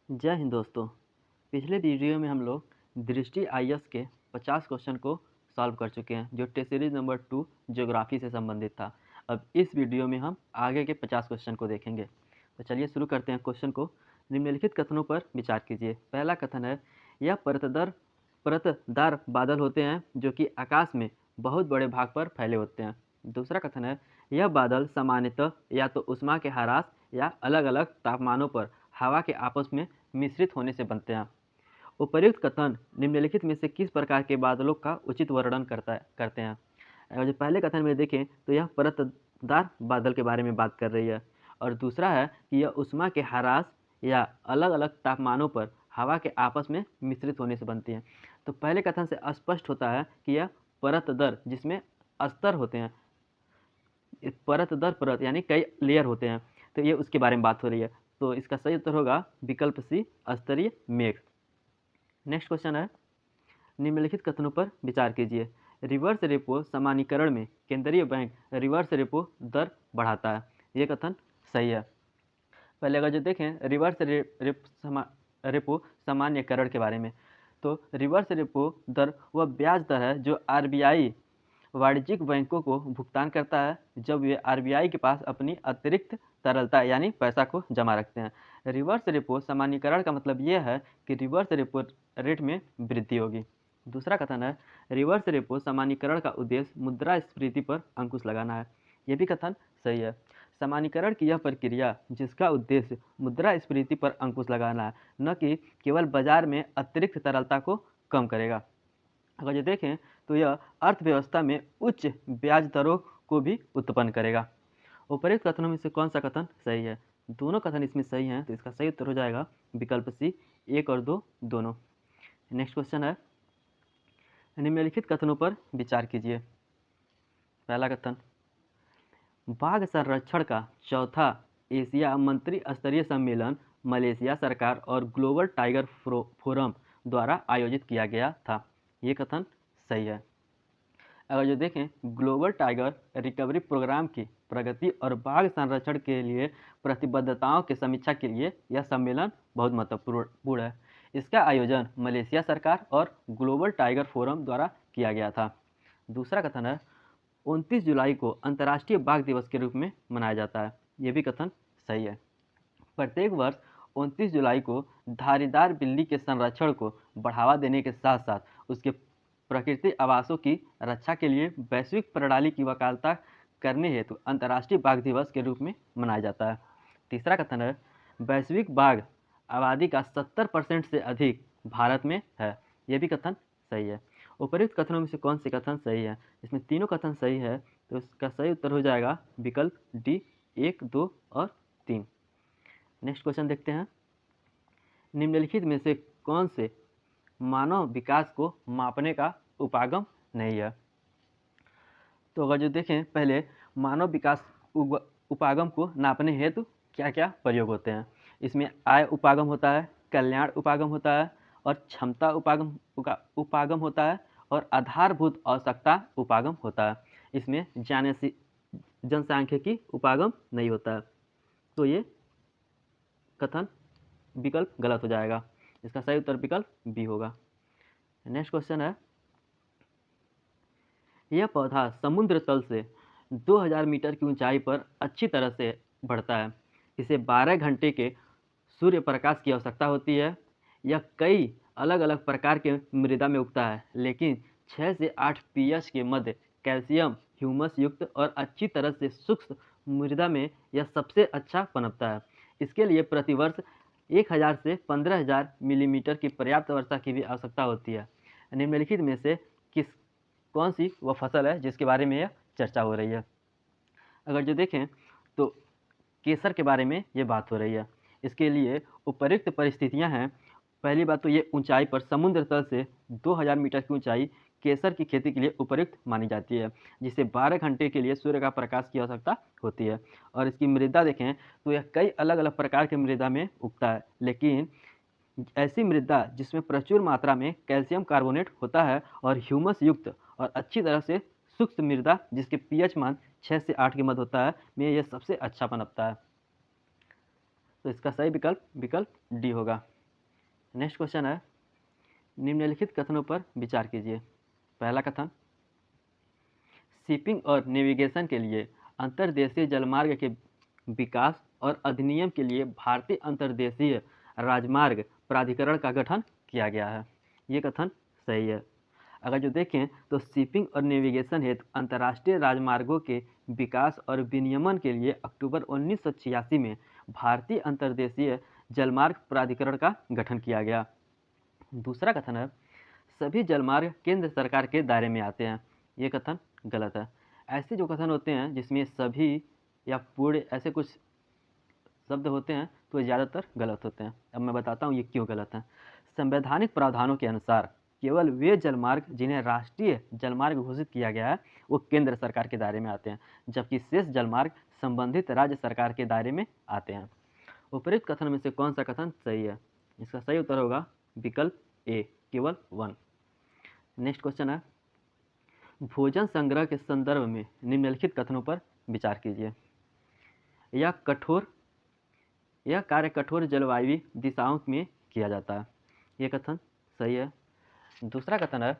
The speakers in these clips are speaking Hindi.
जय हिंद दोस्तों। पिछले वीडियो में हम लोग दृष्टि आईएएस के 50 क्वेश्चन को सॉल्व कर चुके हैं जो टेस्ट सीरीज नंबर 2 ज्योग्राफी से संबंधित था। अब इस वीडियो में हम आगे के 50 क्वेश्चन को देखेंगे। तो चलिए शुरू करते हैं क्वेश्चन को। निम्नलिखित कथनों पर विचार कीजिए। पहला कथन है, यह परतदार बादल होते हैं जो कि आकाश में बहुत बड़े भाग पर फैले होते हैं। दूसरा कथन है, यह बादल सामान्यतः या तो ऊष्मा के ह्रास या अलग अलग तापमानों पर हवा के आपस में मिश्रित होने से बनते हैं। उपर्युक्त कथन निम्नलिखित में से किस प्रकार के बादलों का उचित वर्णन करते हैं। और जो पहले कथन में देखें तो यह परतदार बादल के बारे में बात कर रही है, और दूसरा है कि यह ऊष्मा के ह्रास या अलग अलग तापमानों पर हवा के आपस में मिश्रित होने से बनती हैं। तो पहले कथन से स्पष्ट होता है कि यह परतदर, जिसमें स्तर होते हैं, परत दर परत यानी कई लेयर होते हैं, तो ये उसके बारे में बात हो रही है। तो इसका सही उत्तर होगा विकल्प सी, स्तरीय मेघ। नेक्स्ट क्वेश्चन है, निम्नलिखित कथनों पर विचार कीजिए। रिवर्स रेपो सामान्यीकरण में केंद्रीय बैंक रिवर्स रेपो दर बढ़ाता है। ये कथन सही है। पहले अगर जो देखें रिवर्स रेपो सामान्यीकरण के बारे में, तो रिवर्स रेपो दर वह ब्याज दर है जो आरबीआई वाणिज्यिक बैंकों को भुगतान करता है जब वे आरबीआई के पास अपनी अतिरिक्त तरलता यानी पैसा को जमा रखते हैं। रिवर्स रेपो सामान्यीकरण का मतलब यह है कि रिवर्स रेपो रेट में वृद्धि होगी। दूसरा कथन है, रिवर्स रेपो सामान्यीकरण का उद्देश्य मुद्रास्फीति पर अंकुश लगाना है। यह भी कथन सही है। सामान्यीकरण की यह प्रक्रिया जिसका उद्देश्य मुद्रास्फीति पर अंकुश लगाना है, न कि केवल बाजार में अतिरिक्त तरलता को कम करेगा। अगर ये देखें तो यह अर्थव्यवस्था में उच्च ब्याज दरों को भी उत्पन्न करेगा। उपर्युक्त कथनों में से कौन सा कथन सही है? दोनों कथन इसमें सही हैं, तो इसका सही उत्तर हो जाएगा विकल्प सी, 1 और 2 दोनों। नेक्स्ट क्वेश्चन है, निम्नलिखित कथनों पर विचार कीजिए। पहला कथन, बाघ संरक्षण का चौथा एशिया मंत्री स्तरीय सम्मेलन मलेशिया सरकार और ग्लोबल टाइगर फोरम द्वारा आयोजित किया गया था। ये कथन सही है। अगर जो देखें ग्लोबल टाइगर रिकवरी प्रोग्राम की प्रगति और बाघ संरक्षण के लिए प्रतिबद्धताओं की समीक्षा के लिए यह सम्मेलन बहुत महत्वपूर्ण है। इसका आयोजन मलेशिया सरकार और ग्लोबल टाइगर फोरम द्वारा किया गया था। दूसरा कथन है, 29 जुलाई को अंतर्राष्ट्रीय बाघ दिवस के रूप में मनाया जाता है। ये भी कथन सही है। प्रत्येक वर्ष 29 जुलाई को धारीदार बिल्ली के संरक्षण को बढ़ावा देने के साथ साथ उसके प्रकृति आवासों की रक्षा के लिए वैश्विक प्रणाली की वकालत करने हेतु अंतर्राष्ट्रीय बाघ दिवस के रूप में मनाया जाता है। तीसरा कथन है, वैश्विक बाघ आबादी का 70% से अधिक भारत में है। यह भी कथन सही है। उपर्युक्त कथनों में से कौन से कथन सही है? इसमें तीनों कथन सही है, तो इसका सही उत्तर हो जाएगा विकल्प डी, 1, 2 और 3। नेक्स्ट क्वेश्चन देखते हैं, निम्नलिखित में से कौन से मानव विकास को मापने का उपागम नहीं है? तो अगर जो देखें पहले मानव विकास उपागम को नापने हेतु क्या क्या प्रयोग होते हैं। इसमें आय उपागम होता है, कल्याण उपागम होता है, और क्षमता उपागम होता है, और आधारभूत आवश्यकता उपागम होता है। इसमें जनसांख्यिकी उपागम नहीं होता है। तो ये कथन विकल्प गलत हो जाएगा। इसका सही उत्तर विकल्प बी होगा। नेक्स्ट क्वेश्चन है, यह पौधा समुद्र तल से 2000 मीटर की ऊंचाई पर अच्छी तरह से बढ़ता है। इसे 12 घंटे के सूर्य प्रकाश की आवश्यकता होती है। यह कई अलग अलग प्रकार के मृदा में उगता है, लेकिन 6 से 8 pH के मध्य कैल्शियम ह्यूमस युक्त और अच्छी तरह से शुष्क मृदा में यह सबसे अच्छा पनपता है। इसके लिए प्रतिवर्ष 1000 से 15000 मिलीमीटर की पर्याप्त वर्षा की भी आवश्यकता होती है। निम्नलिखित में से कौन सी वह फसल है जिसके बारे में यह चर्चा हो रही है? अगर जो देखें तो केसर के बारे में ये बात हो रही है। इसके लिए उपर्युक्त परिस्थितियां हैं। पहली बात तो ये ऊंचाई पर समुद्र तल से 2000 मीटर की ऊंचाई केसर की खेती के लिए उपयुक्त मानी जाती है, जिसे 12 घंटे के लिए सूर्य का प्रकाश की आवश्यकता होती है। और इसकी मृदा देखें तो यह कई अलग अलग प्रकार के मृदा में उगता है, लेकिन ऐसी मृदा जिसमें प्रचुर मात्रा में कैल्शियम कार्बोनेट होता है और ह्यूमस युक्त और अच्छी तरह से शुष्क मृदा जिसके pH मान 6 से 8 के मध्य होता है में यह सबसे अच्छा पनपता है। तो इसका सही विकल्प डी होगा। नेक्स्ट क्वेश्चन है, निम्नलिखित कथनों पर विचार कीजिए। पहला कथन, शिपिंग और नेविगेशन के लिए अंतर्देशीय जलमार्ग के विकास और अधिनियम के लिए भारतीय अंतर्देशीय राजमार्ग प्राधिकरण का गठन किया गया है। ये कथन सही है। अगर जो देखें तो शिपिंग और नेविगेशन हेतु अंतर्राष्ट्रीय राजमार्गों के विकास और विनियमन के लिए अक्टूबर 1986 में भारतीय अंतर्देशीय जलमार्ग प्राधिकरण का गठन किया गया। दूसरा कथन है, सभी जलमार्ग केंद्र सरकार के दायरे में आते हैं। ये कथन गलत है। ऐसे जो कथन होते हैं जिसमें सभी या पूरे ऐसे कुछ शब्द होते हैं तो ज़्यादातर गलत होते हैं। अब मैं बताता हूँ ये क्यों गलत है। संवैधानिक प्रावधानों के अनुसार केवल वे जलमार्ग जिन्हें राष्ट्रीय जलमार्ग घोषित किया गया है वो केंद्र सरकार के दायरे में आते हैं, जबकि शेष जलमार्ग संबंधित राज्य सरकार के दायरे में आते हैं। उपरोक्त कथन में से कौन सा कथन सही है? इसका सही उत्तर होगा विकल्प ए, केवल 1। नेक्स्ट क्वेश्चन है, भोजन संग्रह के संदर्भ में निम्नलिखित कथनों पर विचार कीजिए। यह कार्य कठोर जलवायु दिशाओं में किया जाता है। यह कथन सही है। दूसरा कथन है,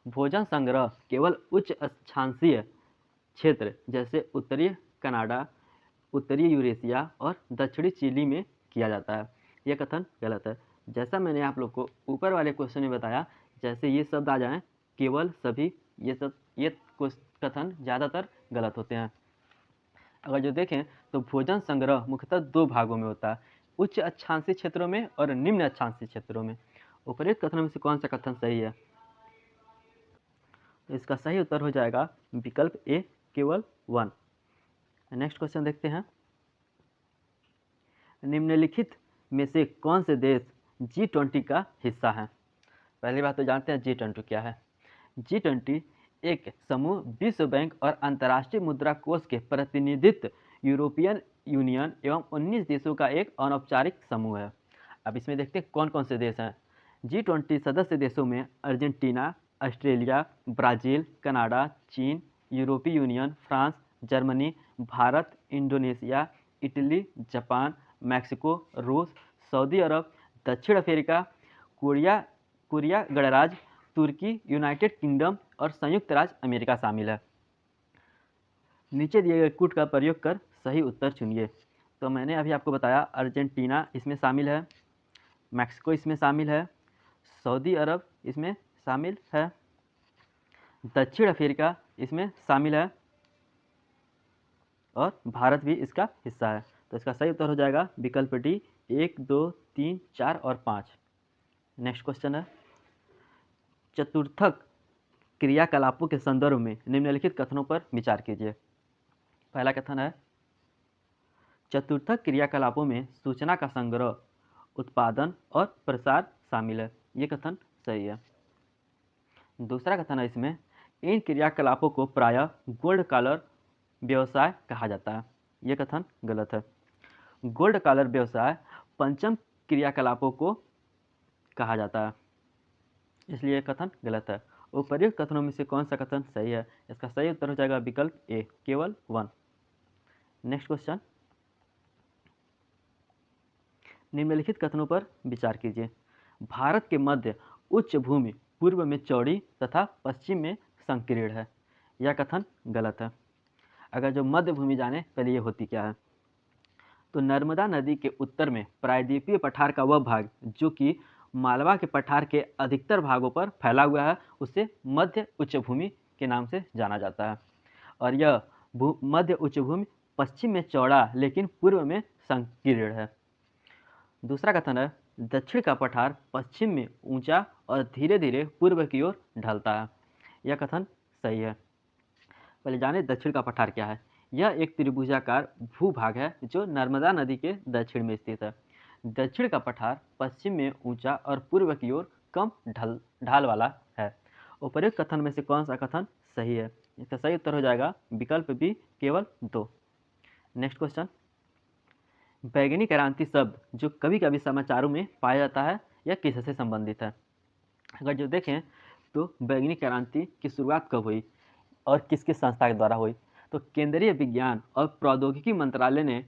भोजन संग्रह केवल उच्च अक्षांशीय क्षेत्र जैसे उत्तरी कनाडा, उत्तरी यूरेशिया और दक्षिणी चिली में किया जाता है। यह कथन गलत है। जैसा मैंने आप लोग को ऊपर वाले क्वेश्चन में बताया, जैसे ये शब्द आ जाएं केवल, सभी, ये कथन ज़्यादातर गलत होते हैं। अगर जो देखें तो भोजन संग्रह मुख्यतः 2 भागों में होता है, उच्च अक्षांशीय क्षेत्रों में और निम्न अक्षांशीय क्षेत्रों में। उपर्युक्त कथनों में से कौन सा कथन सही है? तो इसका सही उत्तर हो जाएगा विकल्प ए, केवल 1। नेक्स्ट क्वेश्चन देखते हैं, निम्नलिखित में से कौन से देश G20 का हिस्सा हैं? पहली बात तो जानते हैं G20 क्या है। G20 एक समूह विश्व बैंक और अंतर्राष्ट्रीय मुद्रा कोष के प्रतिनिधित्व यूरोपियन यूनियन एवं 19 देशों का एक अनौपचारिक समूह है। अब इसमें देखते हैं कौन कौन से देश हैं। G20 सदस्य देशों में अर्जेंटीना, ऑस्ट्रेलिया, ब्राज़ील, कनाडा, चीन, यूरोपीय union, France, Germany, Bharat, Indonesia, Italy, Japan, Mexico, रूस, सऊदी अरब, दक्षिण अफ्रीका, कोरिया गणराज्य, तुर्की, यूनाइटेड किंगडम और संयुक्त राज्य अमेरिका शामिल है। नीचे दिए गए कूट का प्रयोग कर सही उत्तर चुनिए। तो मैंने अभी आपको बताया अर्जेंटीना इसमें शामिल है, मैक्सिको इसमें शामिल है, सऊदी अरब इसमें शामिल है, दक्षिण अफ्रीका इसमें शामिल है और भारत भी इसका हिस्सा है। तो इसका सही उत्तर हो जाएगा विकल्प डी, 1, 2, 3, 4 और 5। नेक्स्ट क्वेश्चन है, चतुर्थक क्रियाकलापों के संदर्भ में निम्नलिखित कथनों पर विचार कीजिए। पहला कथन है, चतुर्थक क्रियाकलापों में सूचना का संग्रह, उत्पादन और प्रसार शामिल है। ये कथन सही है। दूसरा कथन है, इसमें इन क्रियाकलापों को प्रायः गोल्ड कॉलर व्यवसाय कहा जाता है। ये कथन गलत है। गोल्ड कॉलर व्यवसाय पंचम क्रियाकलापों को कहा जाता है, इसलिए यह कथन गलत है। उपर्युक्त कथनों में से कौन सा कथन सही है? इसका सही उत्तर हो जाएगा विकल्प ए, केवल 1। नेक्स्ट क्वेश्चन, निम्नलिखित कथनों पर विचार कीजिए। भारत के मध्य उच्च भूमि पूर्व में चौड़ी तथा पश्चिम में संकीर्ण है। यह कथन गलत है। अगर जो मध्य भूमि जाने पहले ये होती क्या है, तो नर्मदा नदी के उत्तर में प्रायद्वीपीय पठार का वह भाग जो कि मालवा के पठार के अधिकतर भागों पर फैला हुआ है उसे मध्य उच्च भूमि के नाम से जाना जाता है। और यह मध्य उच्च भूमि पश्चिम में चौड़ा लेकिन पूर्व में संकीर्ण है। दूसरा कथन है, दक्षिण का पठार पश्चिम में ऊंचा और धीरे धीरे पूर्व की ओर ढलता है। यह कथन सही है। पहले जाने दक्षिण का पठार क्या है। यह एक त्रिभुजाकार भूभाग है जो नर्मदा नदी के दक्षिण में स्थित है। दक्षिण का पठार पश्चिम में ऊंचा और पूर्व की ओर कम ढाल वाला है। उपर्युक्त कथन में से कौन सा कथन सही है? इसका सही उत्तर हो जाएगा विकल्प बी, केवल 2। नेक्स्ट क्वेश्चन, बैगनी क्रांति शब्द जो कभी कभी समाचारों में पाया जाता है यह किससे संबंधित है? अगर जो देखें तो बैगनी क्रांति की शुरुआत कब हुई और किसकी संस्था के द्वारा हुई, तो केंद्रीय विज्ञान और प्रौद्योगिकी मंत्रालय ने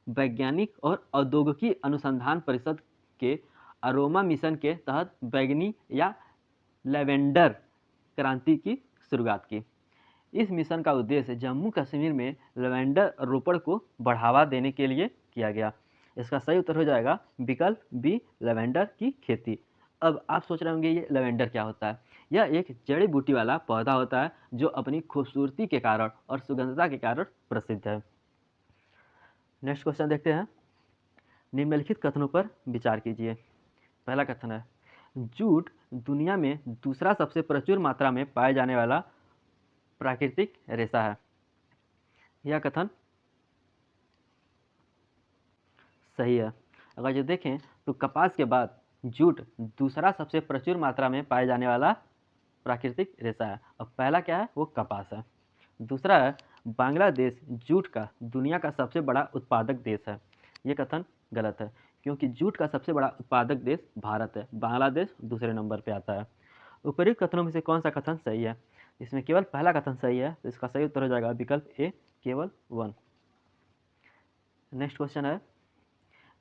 वैज्ञानिक और औद्योगिकी अनुसंधान परिषद के अरोमा मिशन के तहत बैंगनी या लेवेंडर क्रांति की शुरुआत की। इस मिशन का उद्देश्य जम्मू कश्मीर में लेवेंडर रोपण को बढ़ावा देने के लिए किया गया। इसका सही उत्तर हो जाएगा विकल्प बी, लेवेंडर की खेती। अब आप सोच रहे होंगे ये लेवेंडर क्या होता है। यह एक जड़ी बूटी वाला पौधा होता है जो अपनी खूबसूरती के कारण और सुगंधता के कारण प्रसिद्ध है। नेक्स्ट क्वेश्चन देखते हैं। निम्नलिखित कथनों पर विचार कीजिए। पहला कथन है, जूट दुनिया में दूसरा सबसे प्रचुर मात्रा में पाए जाने वाला प्राकृतिक रेशा है। यह कथन सही है। अगर जो देखें तो कपास के बाद जूट दूसरा सबसे प्रचुर मात्रा में पाए जाने वाला प्राकृतिक रेशा है और पहला क्या है, वो कपास है। दूसरा है, बांग्लादेश जूट का दुनिया का सबसे बड़ा उत्पादक देश है। ये कथन गलत है क्योंकि जूट का सबसे बड़ा उत्पादक देश भारत है, बांग्लादेश दूसरे नंबर पे आता है। उपरोक्त कथनों में से कौन सा कथन सही है? इसमें केवल पहला कथन सही है, तो इसका सही उत्तर हो जाएगा विकल्प ए, केवल 1। नेक्स्ट क्वेश्चन है,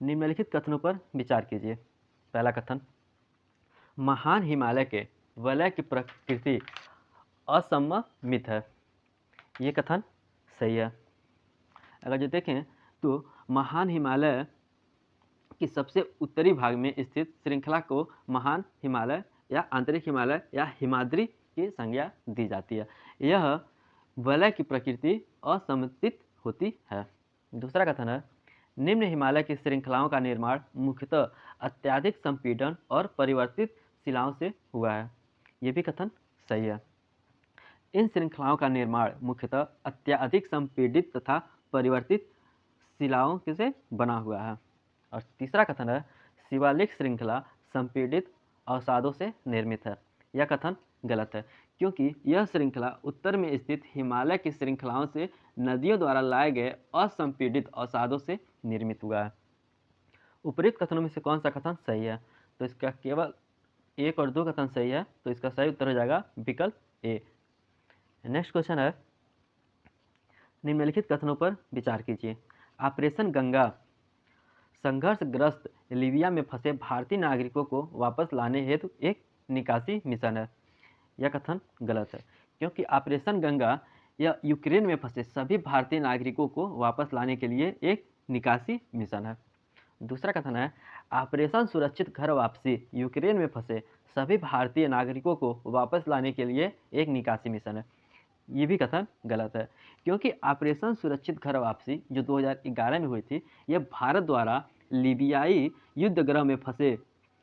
निम्नलिखित कथनों पर विचार कीजिए। पहला कथन, महान हिमालय के वलय की प्रकृति असममित है। ये कथन सही है। अगर जो देखें तो महान हिमालय की सबसे उत्तरी भाग में स्थित श्रृंखला को महान हिमालय या आंतरिक हिमालय या हिमाद्री की संज्ञा दी जाती है। यह वलय की प्रकृति असममित होती है। दूसरा कथन है, निम्न हिमालय की श्रृंखलाओं का निर्माण मुख्यतः अत्यधिक संपीड़न और परिवर्तित शिलाओं से हुआ है। ये भी कथन सही है। इन श्रृंखलाओं का निर्माण मुख्यतः अत्यधिक संपीड़ित तथा परिवर्तित शिलाओं से बना हुआ है। और तीसरा कथन है, शिवालिक श्रृंखला संपीड़ित अवसादों से निर्मित है। यह कथन गलत है क्योंकि यह श्रृंखला उत्तर में स्थित हिमालय की श्रृंखलाओं से नदियों द्वारा लाए गए असंपीड़ित अवसादों से निर्मित हुआ है। उपरोक्त कथनों में से कौन सा कथन सही है? तो इसका केवल 1 और 2 कथन सही है, तो इसका सही उत्तर हो जाएगा विकल्प ए। नेक्स्ट क्वेश्चन है, निम्नलिखित कथनों पर विचार कीजिए। ऑपरेशन गंगा संघर्षग्रस्त लीबिया में फंसे भारतीय नागरिकों को वापस लाने हेतु एक निकासी मिशन है। यह कथन गलत है क्योंकि ऑपरेशन गंगा यह यूक्रेन में फंसे सभी भारतीय नागरिकों को वापस लाने के लिए एक निकासी मिशन है। दूसरा कथन है, ऑपरेशन सुरक्षित घर वापसी यूक्रेन में फंसे सभी भारतीय नागरिकों को वापस लाने के लिए एक निकासी मिशन है। ये भी कथन गलत है क्योंकि ऑपरेशन सुरक्षित घर वापसी जो 2011 में हुई थी, यह भारत द्वारा लीबियाई युद्धगृह में फंसे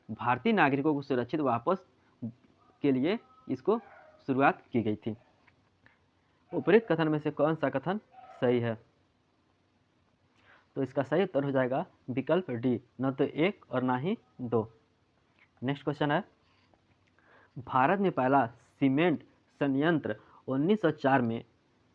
भारतीय नागरिकों को सुरक्षित वापस के लिए इसको शुरुआत की गई थी। उपरोक्त कथन में से कौन सा कथन सही है? तो इसका सही उत्तर हो जाएगा विकल्प डी, न तो 1 और ना ही 2। नेक्स्ट क्वेश्चन है, भारत में पहला सीमेंट संयंत्र 1904 में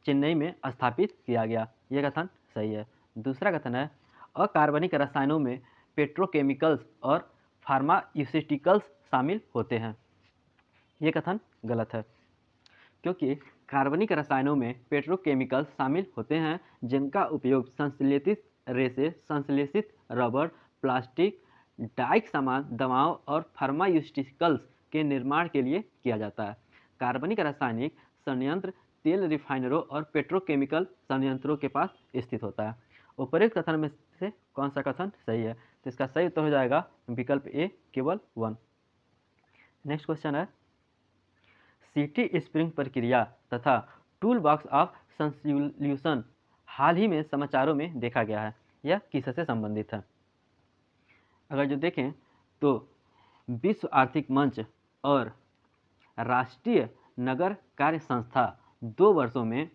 चेन्नई में स्थापित किया गया। यह कथन सही है। दूसरा कथन है, अकार्बनिक रसायनों में पेट्रोकेमिकल्स और फार्मास्यूटिकल्स शामिल होते हैं। यह कथन गलत है क्योंकि कार्बनिक रसायनों में पेट्रोकेमिकल्स शामिल होते हैं जिनका उपयोग संश्लेषित रेसे, संश्लेषित रबर, प्लास्टिक, डाइक सामान, दवाओं और फार्मास्यूटिकल्स के निर्माण के लिए किया जाता है। कार्बनिक रासायनिक संयंत्र तेल रिफाइनरों और पेट्रोकेमिकल संयंत्रों के पास स्थित होता है। उपरोक्त कथन में से कौन सा कथन सही है? तो इसका सही उत्तर हो जाएगा विकल्प ए, केवल 1। नेक्स्ट क्वेश्चन है, सिटी स्प्रिंग प्रक्रिया तथा टूल बॉक्स ऑफ सॉल्यूशन हाल ही में समाचारों में देखा गया है। यह किससे संबंधित है? अगर जो देखें तो विश्व आर्थिक मंच और राष्ट्रीय नगर कार्य संस्था 2 वर्षों में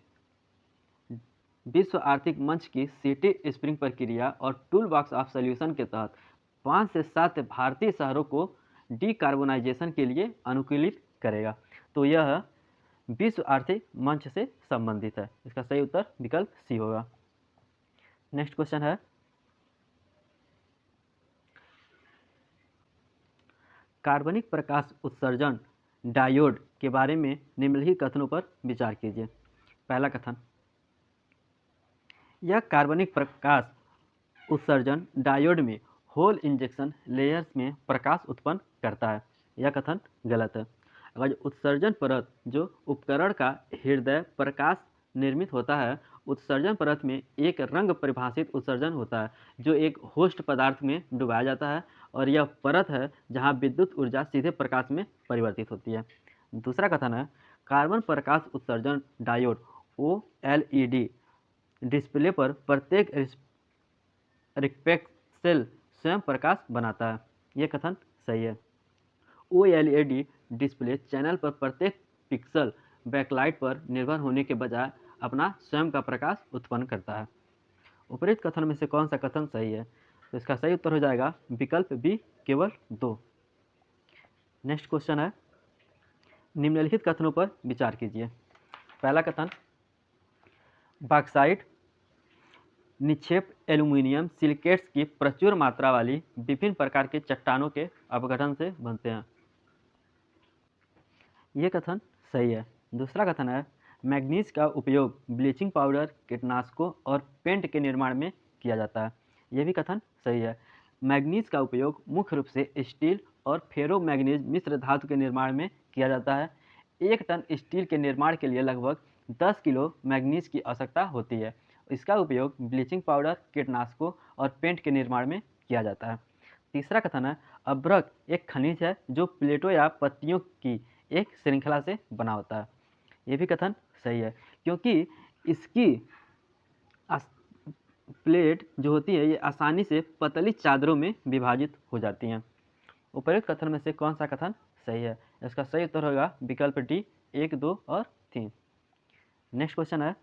विश्व आर्थिक मंच की सिटी स्प्रिंग प्रक्रिया और टूल बॉक्स ऑफ सॉल्यूशन के तहत 5 से 7 भारतीय शहरों को डीकार्बोनाइजेशन के लिए अनुकूलित करेगा। तो यह विश्व आर्थिक मंच से संबंधित है। इसका सही उत्तर विकल्प सी होगा। नेक्स्ट क्वेश्चन है, कार्बनिक प्रकाश उत्सर्जन डायोड के बारे में निम्नलिखित कथनों पर विचार कीजिए। पहला कथन, यह कार्बनिक प्रकाश उत्सर्जन डायोड में होल इंजेक्शन लेयर्स में प्रकाश उत्पन्न करता है। यह कथन गलत है। अगर उत्सर्जन परत जो उपकरण का हृदय प्रकाश निर्मित होता है, उत्सर्जन परत में एक रंग परिभाषित उत्सर्जन होता है जो एक होस्ट पदार्थ में डुबाया जाता है, और यह परत है जहां विद्युत ऊर्जा सीधे प्रकाश में परिवर्तित होती है। दूसरा कथन है कार्बन प्रकाश उत्सर्जन डायोड OLED डिस्प्ले पर प्रत्येक रिक्टेक्सेल स्वयं प्रकाश बनाता है। यह कथन सही है। OLED डिस्प्ले चैनल पर प्रत्येक पिक्सल बैकलाइट पर निर्भर होने के बजाय अपना स्वयं का प्रकाश उत्पन्न करता है। उपरोक्त कथन में से कौन सा कथन सही है? तो इसका सही उत्तर हो जाएगा विकल्प बी, केवल 2। नेक्स्ट क्वेश्चन है, निम्नलिखित कथनों पर विचार कीजिए। पहला कथन, बॉक्साइट निक्षेप एल्यूमीनियम सिलिकेट्स की प्रचुर मात्रा वाली विभिन्न प्रकार के चट्टानों के अपघटन से बनते हैं। ये कथन सही है। दूसरा कथन है मैग्नीज का उपयोग ब्लीचिंग पाउडर, कीटनाशकों और पेंट के निर्माण में किया जाता है। यह भी कथन सही है। मैग्नीज का उपयोग मुख्य रूप से स्टील और फेरो मैग्नीज मिश्र धातु के निर्माण में किया जाता है। 1 टन स्टील के निर्माण के लिए लगभग 10 किलो मैग्नीज की आवश्यकता होती है। इसका उपयोग ब्लीचिंग पाउडर, कीटनाशकों और पेंट के निर्माण में किया जाता है। तीसरा कथन है अभ्रक एक खनिज है जो प्लेटों या पत्तियों की एक श्रृंखला से बना होता है। यह भी कथन सही है, क्योंकि इसकी प्लेट जो होती है ये आसानी से पतली चादरों में विभाजित हो जाती हैं। उपर्युक्त कथन में से कौन सा कथन सही है? इसका सही उत्तर होगा विकल्प डी, 1, 2 और 3। नेक्स्ट क्वेश्चन है,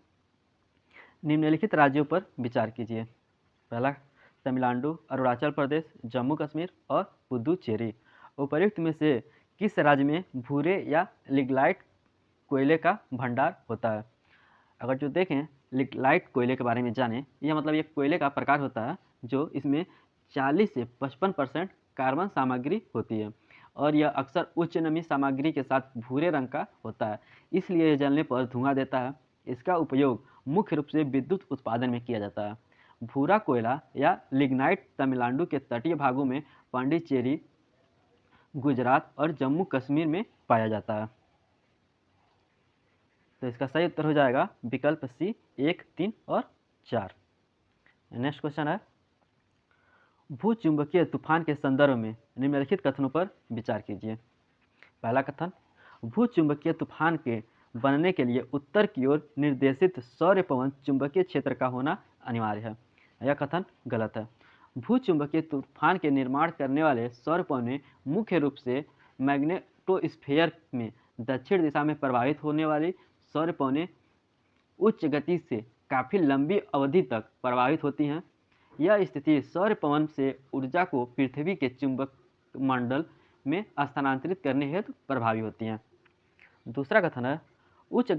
निम्नलिखित राज्यों पर विचार कीजिए। पहला, तमिलनाडु, अरुणाचल प्रदेश, जम्मू कश्मीर और पुदुचेरी। उपर्युक्त में से किस राज्य में भूरे या लिग्नाइट कोयले का भंडार होता है? अगर जो देखें लिग्नाइट कोयले के बारे में जानें, यह मतलब एक कोयले का प्रकार होता है जो इसमें 40 से 55% कार्बन सामग्री होती है, और यह अक्सर उच्च नमी सामग्री के साथ भूरे रंग का होता है, इसलिए यह जलने पर धुआं देता है। इसका उपयोग मुख्य रूप से विद्युत उत्पादन में किया जाता है। भूरा कोयला या लिग्नाइट तमिलनाडु के तटीय भागों में पांडिचेरी, गुजरात और जम्मू कश्मीर में पाया जाता है। तो इसका सही उत्तर हो जाएगा विकल्प सी, 1, 3 और 4। नेक्स्ट क्वेश्चन है, भूचुंबकीय तूफान के संदर्भ में निम्नलिखित कथनों पर विचार कीजिए। पहला कथन, भूचुंबकीय तूफान के बनने के लिए उत्तर की ओर निर्देशित सौर्य पवन चुंबकीय क्षेत्र का होना अनिवार्य है। यह कथन गलत है। भूचुंबकीय तूफान के निर्माण करने वाले सौर पवनें मुख्य रूप से मैग्नेटोस्फीयर में दक्षिण दिशा में प्रवाहित होने वाली सौर पवनें उच्च गति से काफ़ी लंबी अवधि तक प्रवाहित होती हैं। यह स्थिति सौर पवन से ऊर्जा को पृथ्वी के चुंबक मंडल में स्थानांतरित करने हेतु प्रभावी होती हैं। दूसरा कथन है उच्च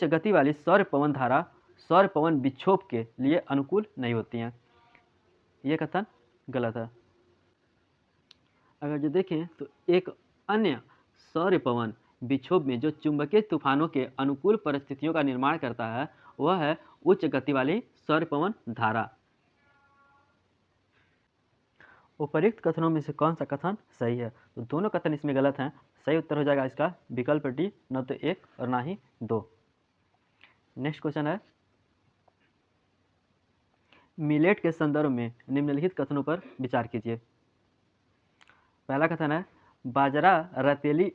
गति वाली सौर पवन धारा सौर पवन विक्षोभ के लिए अनुकूल नहीं होती हैं। यह कथन गलत है। अगर जो देखें तो एक अन्य सौर पवन विक्षोभ में जो चुंबकीय तूफानों के अनुकूल परिस्थितियों का निर्माण करता है वह है उच्च गति वाली सौर पवन धारा। उपर्युक्त कथनों में से कौन सा कथन सही है? तो दोनों कथन इसमें गलत हैं। सही उत्तर हो जाएगा इसका विकल्प डी, न तो 1 और ना ही 2। नेक्स्ट क्वेश्चन है, मिलेट के संदर्भ में निम्नलिखित कथनों पर विचार कीजिए। पहला कथन है बाजरा रेतीली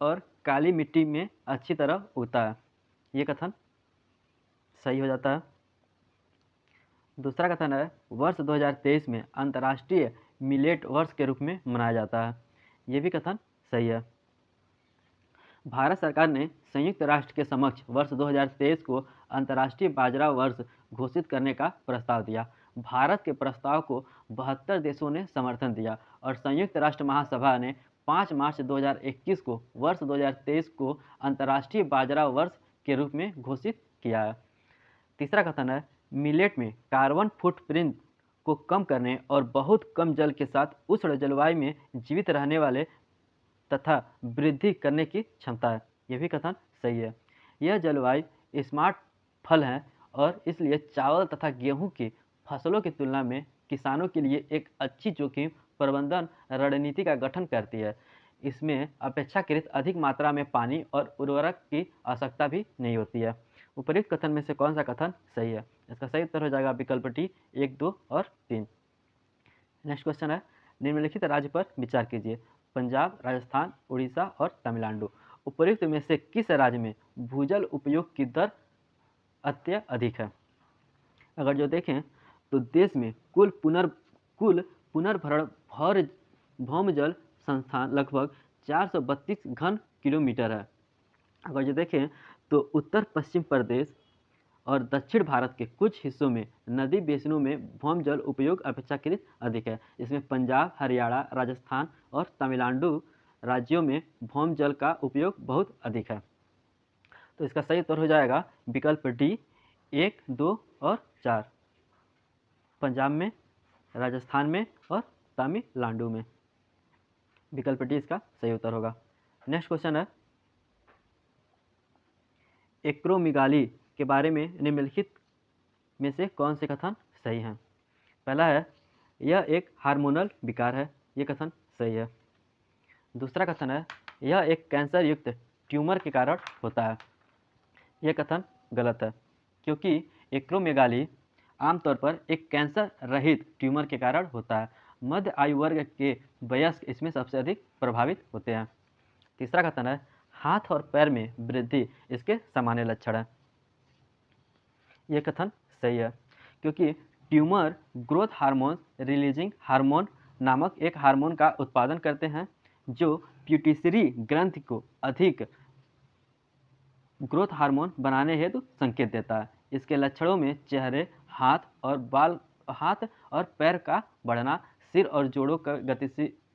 और काली मिट्टी में अच्छी तरह उगता है। ये कथन सही हो जाता है। दूसरा कथन है वर्ष 2023 में अंतर्राष्ट्रीय मिलेट वर्ष के रूप में मनाया जाता है। ये भी कथन सही है। भारत सरकार ने संयुक्त राष्ट्र के समक्ष वर्ष 2023 को अंतर्राष्ट्रीय बाजरा वर्ष घोषित करने का प्रस्ताव दिया। भारत के प्रस्ताव को 72 देशों ने समर्थन दिया और संयुक्त राष्ट्र महासभा ने 5 मार्च 2021 को वर्ष 2023 को अंतर्राष्ट्रीय बाजरा वर्ष के रूप में घोषित किया है। तीसरा कथन है मिलेट में कार्बन फुटप्रिंट को कम करने और बहुत कम जल के साथ उष्ण जलवायु में जीवित रहने वाले तथा वृद्धि करने की क्षमता है। यह भी कथन सही है। यह जलवायु स्मार्ट फल है और इसलिए चावल तथा गेहूं की फसलों की तुलना में किसानों के लिए एक अच्छी जोखिम प्रबंधन रणनीति का गठन करती है। इसमें अपेक्षाकृत अधिक मात्रा में पानी और उर्वरक की आवश्यकता भी नहीं होती है। उपर्युक्त कथन में से कौन सा कथन सही है? इसका सही उत्तर हो जाएगा विकल्प डी 1, 2 और 3। नेक्स्ट क्वेश्चन है, निम्नलिखित राज्य पर विचार कीजिए। पंजाब, राजस्थान, उड़ीसा और तमिलनाडु। उपर्युक्त में से किस राज्य में भूजल उपयोग की दर अत्यधिक है? अगर जो देखें तो देश में कुल पुनर्भरण भौमजल संस्थान लगभग 432 घन किलोमीटर है। अगर जो देखें तो उत्तर पश्चिम प्रदेश और दक्षिण भारत के कुछ हिस्सों में नदी बेसिनों में भौमजल उपयोग अपेक्षाकृत अधिक है। इसमें पंजाब, हरियाणा, राजस्थान और तमिलनाडु राज्यों में भौमजल का उपयोग बहुत अधिक है। तो इसका सही उत्तर हो जाएगा विकल्प डी 1, 2 और 4। पंजाब में, राजस्थान में और तमिलनाडु में। विकल्प डी इसका सही उत्तर होगा। नेक्स्ट क्वेश्चन है, एक्रोमेगाली के बारे में निम्नलिखित में से कौन से कथन सही हैं? पहला है, यह एक हार्मोनल विकार है। यह कथन सही है। दूसरा कथन है, यह एक कैंसर युक्त ट्यूमर के कारण होता है। यह कथन गलत है, क्योंकि एक्रोमेगाली आमतौर पर एक कैंसर रहित ट्यूमर के कारण होता है। मध्य आयु वर्ग के वयस्क इसमें सबसे अधिक प्रभावित होते हैं। तीसरा कथन है, हाथ और पैर में वृद्धि इसके सामान्य लक्षण है। यह कथन सही है, क्योंकि tumour growth hormone releasing hormone नामक एक हार्मोन का उत्पादन करते हैं, जो प्यूटिसरी ग्रंथि को अधिक ग्रोथ हार्मोन बनाने हेतु संकेत देता है। इसके लक्षणों में चेहरे, हाथ और पैर का बढ़ना, सिर और जोड़ों का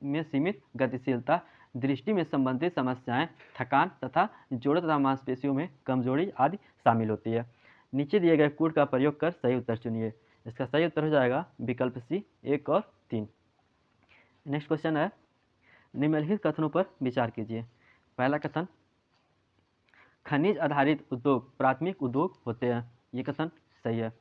में सीमित गतिशीलता, दृष्टि में संबंधित समस्याएं, थकान तथा जोड़ों तथा मांसपेशियों में कमजोरी आदि शामिल होती है। नीचे दिए गए कोड का प्रयोग कर सही उत्तर चुनिए। इसका सही उत्तर हो जाएगा विकल्प सी 1 और 3। नेक्स्ट क्वेश्चन है, निम्नलिखित कथनों पर विचार कीजिए। पहला कथन, खनिज आधारित उद्योग प्राथमिक उद्योग होते हैं। ये कथन सही है।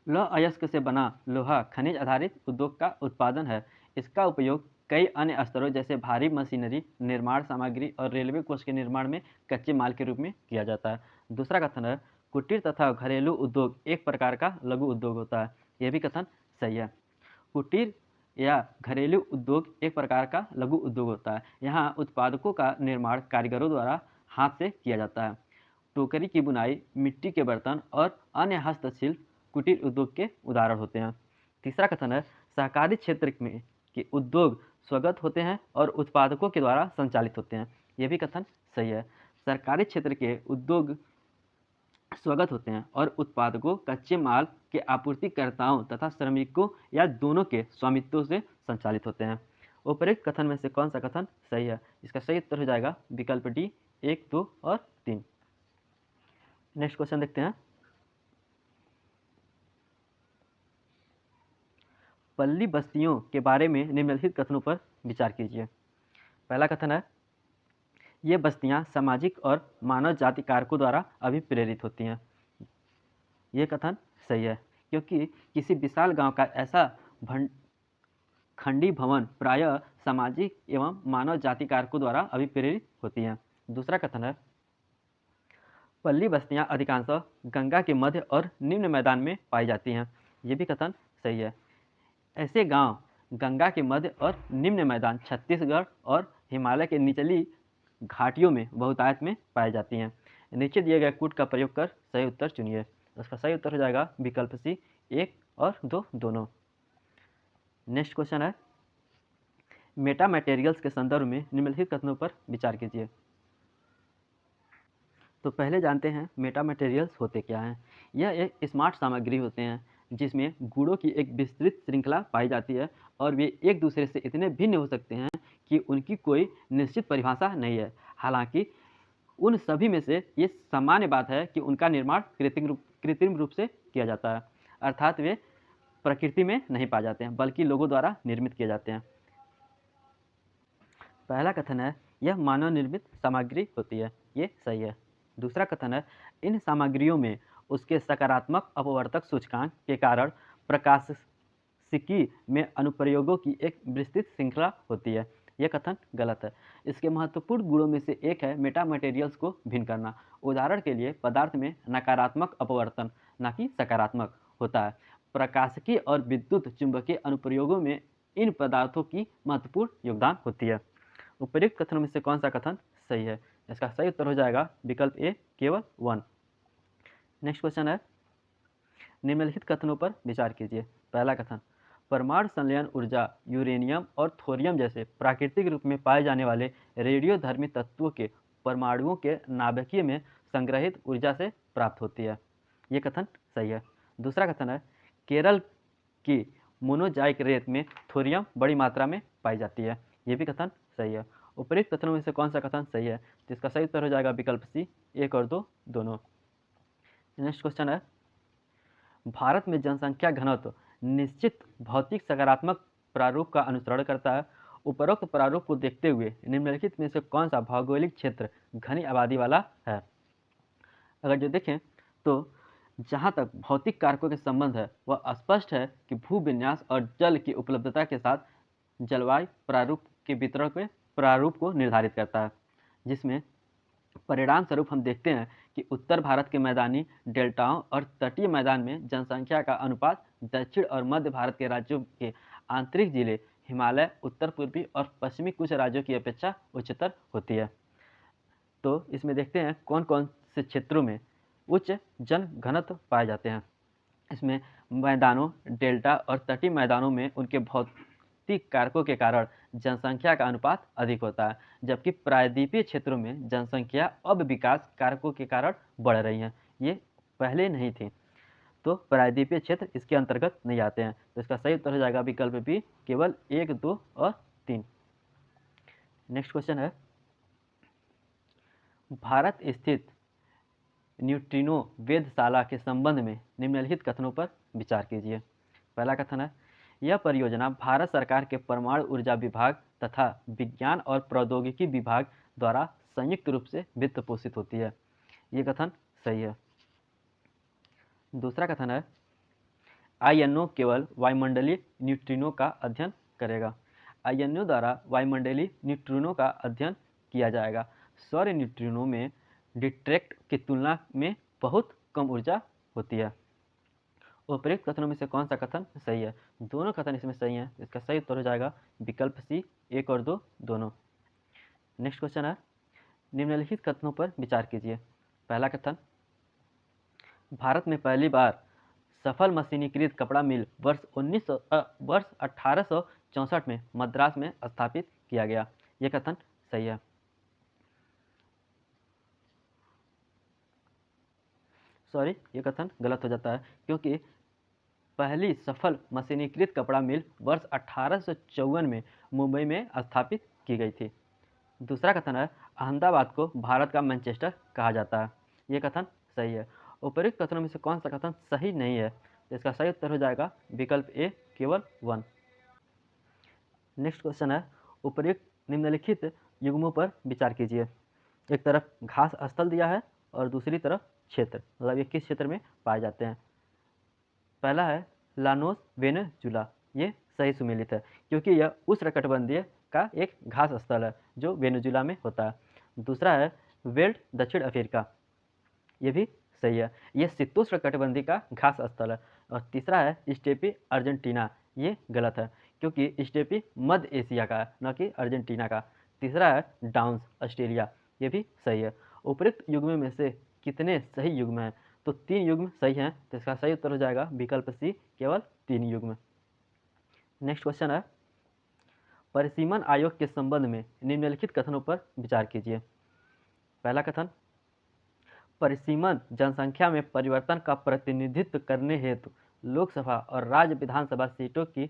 लौह अयस्क से बना लोहा खनिज आधारित उद्योग का उत्पादन है। इसका उपयोग कई अन्य स्तरों जैसे भारी मशीनरी, निर्माण सामग्री और रेलवे कोच के निर्माण में कच्चे माल के रूप में किया जाता है। दूसरा कथन है, कुटीर तथा घरेलू उद्योग एक प्रकार का लघु उद्योग होता है। यह भी कथन सही है। कुटीर या घरेलू उद्योग एक प्रकार का लघु उद्योग होता है। यहाँ उत्पादकों का निर्माण कारीगरों द्वारा हाथ से किया जाता है। टोकरी की बुनाई, मिट्टी के बर्तन और अन्य हस्तशिल्प कुटीर उद्योग के उदाहरण होते हैं। तीसरा कथन है, सहकारी क्षेत्र में के उद्योग स्वगत होते हैं और उत्पादकों के द्वारा संचालित होते हैं। यह भी कथन सही है। सरकारी क्षेत्र के उद्योग स्वगत होते हैं और उत्पादकों, कच्चे माल के आपूर्तिकर्ताओं तथा श्रमिकों या दोनों के स्वामित्व से संचालित होते हैं। उपरोक्त कथन में से कौन सा कथन सही है? इसका सही उत्तर हो जाएगा विकल्प डी 1, 2 और 3। नेक्स्ट क्वेश्चन देखते हैं। पल्ली बस्तियों के बारे में निम्नलिखित कथनों पर विचार कीजिए। पहला कथन है, ये बस्तियां सामाजिक और मानव जाति कारकों द्वारा अभिप्रेरित होती हैं। यह कथन सही है, क्योंकि किसी विशाल गांव का ऐसा खंडी भवन प्रायः सामाजिक एवं मानव जाति कारकों द्वारा अभिप्रेरित होती हैं। दूसरा कथन है, पल्ली बस्तियां अधिकांशतः गंगा के मध्य और निम्न मैदान में पाई जाती हैं। यह भी कथन सही है। ऐसे गांव गंगा के मध्य और निम्न मैदान छत्तीसगढ़ और हिमालय के निचली घाटियों में बहुतायत में पाई जाती हैं। नीचे दिए गए कूट का प्रयोग कर सही उत्तर चुनिए। उसका सही उत्तर हो जाएगा विकल्प सी 1 और 2 दोनों। नेक्स्ट क्वेश्चन है, मेटा मटेरियल्स के संदर्भ में निम्नलिखित कथनों पर विचार कीजिए। तो पहले जानते हैं मेटा मटेरियल्स होते क्या हैं। यह एक स्मार्ट सामग्री होते हैं जिसमें गुणों की एक विस्तृत श्रृंखला पाई जाती है और वे एक दूसरे से इतने भिन्न हो सकते हैं कि उनकी कोई निश्चित परिभाषा नहीं है। हालांकि उन सभी में से ये सामान्य बात है कि उनका निर्माण कृत्रिम रूप से किया जाता है, अर्थात वे प्रकृति में नहीं पाए जाते हैं बल्कि लोगों द्वारा निर्मित किए जाते हैं। पहला कथन है, यह मानव निर्मित सामग्री होती है। ये सही है। दूसरा कथन है, इन सामग्रियों में उसके सकारात्मक अपवर्तक सूचकांक के कारण प्रकाशिकी में अनुप्रयोगों की एक विस्तृत श्रृंखला होती है। यह कथन गलत है। इसके महत्वपूर्ण गुणों में से एक है मेटा मटेरियल्स को भिन्न करना। उदाहरण के लिए पदार्थ में नकारात्मक अपवर्तन न कि सकारात्मक होता है। प्रकाशिकी और विद्युत चुंबकीय अनुप्रयोगों में इन पदार्थों की महत्वपूर्ण योगदान होती है। उपर्युक्त कथनों में से कौन सा कथन सही है? इसका सही उत्तर हो जाएगा विकल्प ए, केवल 1। नेक्स्ट क्वेश्चन है, निम्नलिखित कथनों पर विचार कीजिए। पहला कथन, परमाणु संलयन ऊर्जा यूरेनियम और थोरियम जैसे प्राकृतिक रूप में पाए जाने वाले रेडियोधर्मी तत्वों के परमाणुओं के नाभिकीय में संग्रहित ऊर्जा से प्राप्त होती है। ये कथन सही है। दूसरा कथन है, केरल की मोनोजाइक रेत में थोरियम बड़ी मात्रा में पाई जाती है। ये भी कथन सही है। उपरोक्त कथनों में से कौन सा कथन सही है? जिसका सही उत्तर हो जाएगा विकल्प सी, 1 और 2 दोनों। नेक्स्ट क्वेश्चन है, भारत में जनसंख्या घनत्व निश्चित भौतिक सकारात्मक प्रारूप का अनुसरण करता है। उपरोक्त प्रारूप को देखते हुए निम्नलिखित में से कौन सा भौगोलिक क्षेत्र घनी आबादी वाला है? अगर जो देखें तो जहाँ तक भौतिक कारकों के संबंध है वह स्पष्ट है कि भूविन्यास और जल की उपलब्धता के साथ जलवायु प्रारूप के वितरण के प्रारूप को निर्धारित करता है, जिसमें परिणाम स्वरूप हम देखते हैं कि उत्तर भारत के मैदानी डेल्टाओं और तटीय मैदान में जनसंख्या का अनुपात दक्षिण और मध्य भारत के राज्यों के आंतरिक जिले हिमालय, उत्तर पूर्वी और पश्चिमी कुछ राज्यों की अपेक्षा उच्चतर होती है। तो इसमें देखते हैं कौन कौन से क्षेत्रों में उच्च जन घनत्व पाए जाते हैं। इसमें मैदानों, डेल्टा और तटीय मैदानों में उनके भौतिक कारकों के कारण जनसंख्या का अनुपात अधिक होता है, जबकि प्रायद्वीपीय क्षेत्रों में जनसंख्या अब विकास कारकों के कारण बढ़ रही है। ये पहले नहीं थी। तो प्रायद्वीपीय क्षेत्र इसके अंतर्गत नहीं आते हैं। तो इसका सही उत्तर हो जाएगा विकल्प बी, केवल 1, 2 और 3। नेक्स्ट क्वेश्चन है, भारत स्थित न्यूट्रिनो वेधशाला के संबंध में निम्नलिखित कथनों पर विचार कीजिए। पहला कथन है, यह परियोजना भारत सरकार के परमाणु ऊर्जा विभाग तथा विज्ञान और प्रौद्योगिकी विभाग द्वारा संयुक्त रूप से वित्त पोषित होती है। ये कथन सही है। दूसरा कथन है, आईएनओ केवल वायुमंडलीय न्यूट्रिनो का अध्ययन करेगा। आईएनओ द्वारा वायुमंडलीय न्यूट्रिनो का अध्ययन किया जाएगा। सौर न्यूट्रिनो में डिटेक्ट की तुलना में बहुत कम ऊर्जा होती है। उपरोक्त कथनों में से कौन सा कथन सही है? दोनों कथन इसमें सही हैं। इसका सही उत्तर हो जाएगा विकल्प सी, 1 और 2 दोनों। नेक्स्ट क्वेश्चन है, निम्नलिखित कथनों पर विचार कीजिए। पहला कथन, भारत में पहली बार सफल मशीनीकृत कपड़ा मिल वर्ष 1864 में मद्रास में स्थापित किया गया। यह कथन सही है। सॉरी, ये कथन गलत हो जाता है, क्योंकि पहली सफल मशीनीकृत कपड़ा मिल वर्ष 1854 में मुंबई में स्थापित की गई थी। दूसरा कथन है, अहमदाबाद को भारत का मैनचेस्टर कहा जाता है। ये कथन सही है। उपरोक्त कथनों में से कौन सा कथन सही नहीं है? तो इसका सही उत्तर हो जाएगा विकल्प ए, केवल 1। नेक्स्ट क्वेश्चन है, उपरोक्त निम्नलिखित युग्मों पर विचार कीजिए। एक तरफ घास स्थल दिया है और दूसरी तरफ क्षेत्र, मतलब ये किस क्षेत्र में पाए जाते हैं। पहला है लानोस वेनेजुला, ये सही सुमेलित है, क्योंकि यह उष्णकटिबंधीय का एक घास स्थल है जो वेनेजुला में होता है। दूसरा है वेल्ड, दक्षिण अफ्रीका, ये भी सही है, ये शीतोष्ण कटिबंधीय का घास स्थल है। और तीसरा है स्टेपी, अर्जेंटीना, ये गलत है, क्योंकि स्टेपी मध्य एशिया का है, न कि अर्जेंटीना का। तीसरा है डाउन्स, ऑस्ट्रेलिया, ये भी सही है। उपरोक्त युग्म में से कितने सही युग्म हैं? तो 3 युग्म सही हैं, तो इसका सही उत्तर हो जाएगा विकल्प सी, केवल 3 युग्म। नेक्स्ट क्वेश्चन है, परिसीमन आयोग के संबंध में निम्नलिखित कथनों पर विचार कीजिए। पहला कथन, परिसीमन जनसंख्या में परिवर्तन का प्रतिनिधित्व करने हेतु लोकसभा और राज्य विधानसभा सीटों की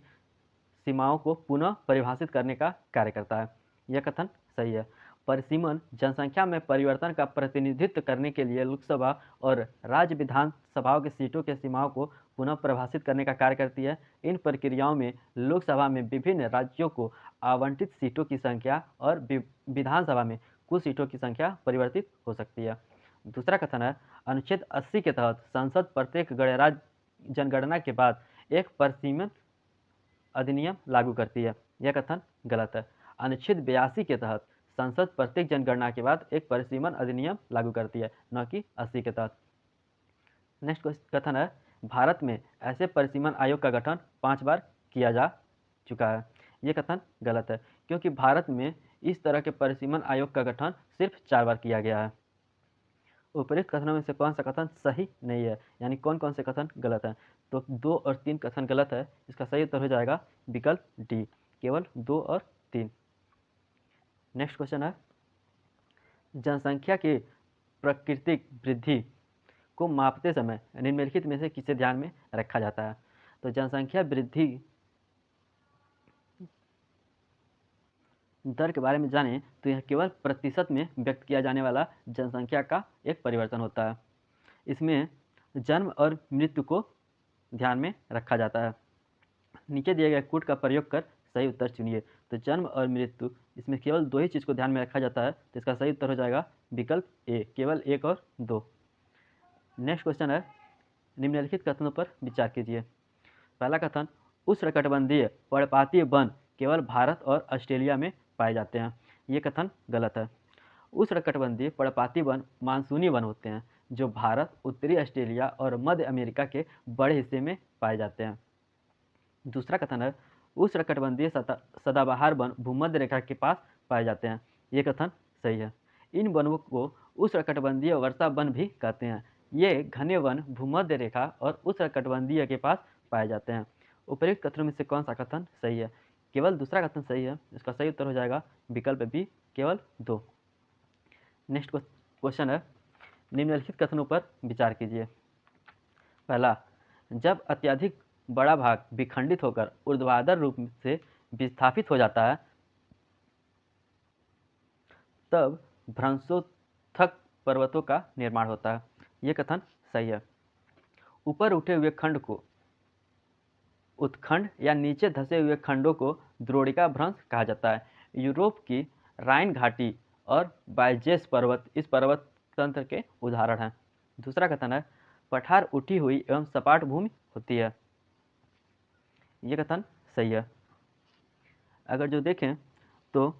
सीमाओं को पुनः परिभाषित करने का कार्य करता है। यह कथन सही है। परिसीमन जनसंख्या में परिवर्तन का प्रतिनिधित्व करने के लिए लोकसभा और राज्य विधानसभाओं की सीटों के सीमाओं को पुनः परिभाषित करने का कार्य करती है। इन प्रक्रियाओं में लोकसभा में विभिन्न राज्यों को आवंटित सीटों की संख्या और विधानसभा में कुल सीटों की संख्या परिवर्तित हो सकती है। दूसरा कथन है अनुच्छेद 80 के तहत संसद प्रत्येक गणराज्य जनगणना के बाद एक परिसीमन अधिनियम लागू करती है। यह कथन गलत है। अनुच्छेद 82 के तहत संसद प्रत्येक जनगणना के बाद एक परिसीमन अधिनियम लागू करती है, न कि 80 के तहत। नेक्स्ट कथन है भारत में ऐसे परिसीमन आयोग का गठन 5 बार किया जा चुका है। यह कथन गलत है, क्योंकि भारत में इस तरह के परिसीमन आयोग का गठन सिर्फ 4 बार किया गया है। उपरोक्त कथनों में से कौन सा कथन सही नहीं है, यानी कौन कौन से कथन गलत हैं? तो 2 और 3 कथन गलत है। इसका सही उत्तर हो जाएगा विकल्प डी, केवल 2 और 3। नेक्स्ट क्वेश्चन है जनसंख्या की प्राकृतिक वृद्धि को मापते समय निम्नलिखित में से किसे ध्यान में रखा जाता है? तो जनसंख्या वृद्धि दर के बारे में जानें तो यह केवल प्रतिशत में व्यक्त किया जाने वाला जनसंख्या का एक परिवर्तन होता है। इसमें जन्म और मृत्यु को ध्यान में रखा जाता है। नीचे दिए गए कूट का प्रयोग कर सही उत्तर चुनिए। तो जन्म और मृत्यु, इसमें केवल 2 ही चीज़ को ध्यान में रखा जाता है, तो इसका सही उत्तर हो जाएगा विकल्प ए, केवल 1 और 2। नेक्स्ट क्वेश्चन है निम्नलिखित कथनों पर विचार कीजिए। पहला कथन उष्णकटिबंधीय पर्णपातीय वन केवल भारत और ऑस्ट्रेलिया में पाए जाते हैं। ये कथन गलत है। उष्णकटिबंधीय पर्णपाती वन मानसूनी वन होते हैं जो भारत, उत्तरी ऑस्ट्रेलिया और मध्य अमेरिका के बड़े हिस्से में पाए जाते हैं। दूसरा कथन है उष्णकटिबंधीय सदाबहार वन भूमध्य रेखा के पास पाए जाते हैं। ये कथन सही है। इन वनों को उष्णकटिबंधीय वर्षा वन भी कहते हैं। ये घने वन भूमध्य रेखा और उष्णकटिबंधीय के पास पाए जाते हैं। उपरोक्त कथनों में से कौन सा कथन सही है? केवल दूसरा कथन सही है। इसका सही उत्तर हो जाएगा विकल्प बी, केवल 2। नेक्स्ट क्वेश्चन है निम्नलिखित कथनों पर विचार कीजिए। पहला, जब अत्यधिक बड़ा भाग विखंडित होकर ऊर्ध्वाधर रूप से विस्थापित हो जाता है तब भ्रंशोत्थक पर्वतों का निर्माण होता है। यह कथन सही है। ऊपर उठे हुए खंड को उत्खंड या नीचे धंसे हुए खंडों को द्रोणिका भ्रंश कहा जाता है। यूरोप की राइन घाटी और बायजेस पर्वत इस पर्वत तंत्र के उदाहरण हैं। दूसरा कथन है पठार उठी हुई एवं सपाट भूमि होती है। यह कथन सही है। अगर जो देखें तो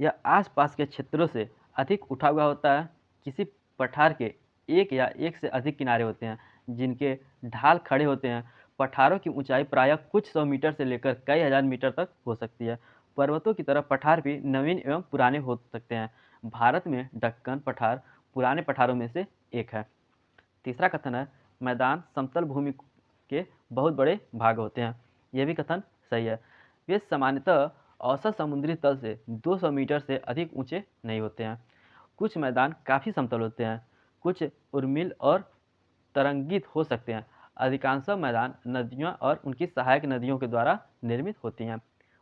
यह आसपास के क्षेत्रों से अधिक उठा हुआ होता है। किसी पठार के एक या एक से अधिक किनारे होते हैं जिनके ढाल खड़े होते हैं। पठारों की ऊंचाई प्रायः कुछ 100 मीटर से लेकर कई हजार मीटर तक हो सकती है। पर्वतों की तरह पठार भी नवीन एवं पुराने हो सकते हैं। भारत में दक्कन पठार पुराने पठारों में से एक है। तीसरा कथन है मैदान समतल भूमि के बहुत बड़े भाग होते हैं। यह भी कथन सही है। वे सामान्यतः औसत समुद्री तल से 200 मीटर से अधिक ऊंचे नहीं होते हैं। कुछ मैदान काफ़ी समतल होते हैं, कुछ उर्मिल और तरंगित हो सकते हैं। अधिकांश मैदान नदियों और उनकी सहायक नदियों के द्वारा निर्मित होती हैं।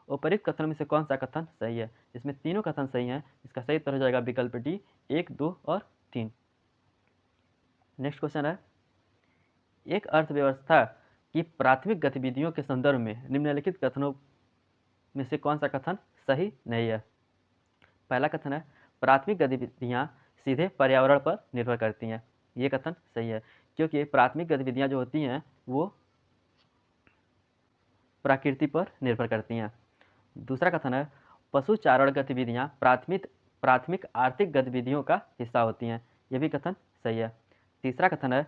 उपरोक्त कथन में से कौन सा कथन सही है? इसमें तीनों कथन सही हैं। इसका सही उत्तर हो जाएगा विकल्प डी, 1, 2 और 3। नेक्स्ट क्वेश्चन है एक अर्थव्यवस्था की प्राथमिक गतिविधियों के संदर्भ में निम्नलिखित कथनों में से कौन सा कथन सही नहीं है? पहला कथन है प्राथमिक गतिविधियां सीधे पर्यावरण पर निर्भर करती हैं। ये कथन सही है, क्योंकि प्राथमिक गतिविधियां जो होती हैं वो प्रकृति पर निर्भर करती हैं। दूसरा कथन है पशु चारण गतिविधियां प्राथमिक आर्थिक गतिविधियों का हिस्सा होती हैं। यह भी कथन सही है। तीसरा कथन है